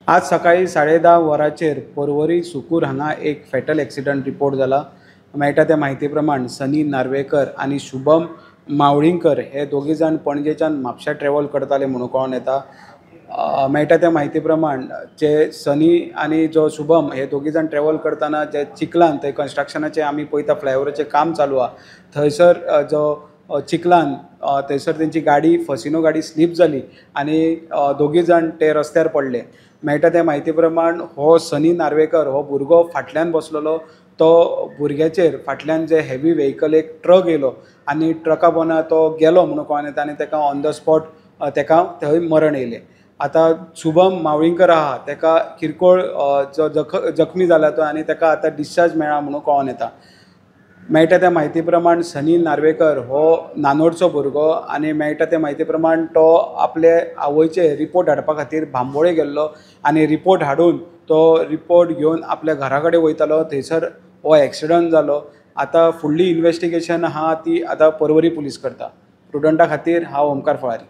आज सकाळी 10:30 वरांचेर पर्वरी सुकूर हांगा एक फॅटल एक्सिडंट रिपोर्ट जाला। मेळटा त्या म्हायती प्रमाण सनी नार्वेकर आनी शुभम मावळींकर हे दोगी जाण पणजेच्यान म्हापशा ट्रॅव्हल करताले म्हणून कळोन येता। मेळटा त्या म्हायती प्रमाण जे सनी आनी जो शुभम हे दोगी जाण ट्रॅव्हल करतना जे चिखलान थंय कन्स्ट्रक्शनाचे आमी पळयता फ्लायओवराचें काम चालू आहा थंयसर जो चिखलान थंयसर तेंची गाडी फसिनो गाडी स्लीप जाली आनी दोगी जाण ते रस्त्यार पडले। मेळटा त्या म्हायती प्रमाण हो सनी नार्वेकर हो भुरगो फाटल्यान बसलेलो तो भुरग्याचेर फाटल्यान जे हेवी व्हेहिकल एक ट्रक येयलो आनी ट्रका पोंदा तो गेलो म्हणून कळोन येता आनी ताका ऑन द स्पॉट ताका थंय मरण येयलें। आतां शुभम मावळींकर आहा ताका किरकोळ जखमी जाला तो आनी ताका आतां डिस्चार्ज मेळ्ळा म्हणून कळोन येता। मेळटा त्या म्हायती प्रमाण सनी नार्वेकर हो नानोडचो भुरगो आनी मेळटा त्या म्हायती प्रमाण तो आपले आवयचे रिपोर्ट हाडपा खातीर बांबोळे गेल्लो आनी रिपोर्ट हाडून तो रिपोर्ट घेवन आपल्या घरा कडेन वयतालो थंयसर हो एक्सिडंट जालो। आतां फुडली इन्वेस्टिगेशन आहा ती आतां पर्वरी पुलीस करता। प्रुडंटा खातीर हांव ओमकार फळारी।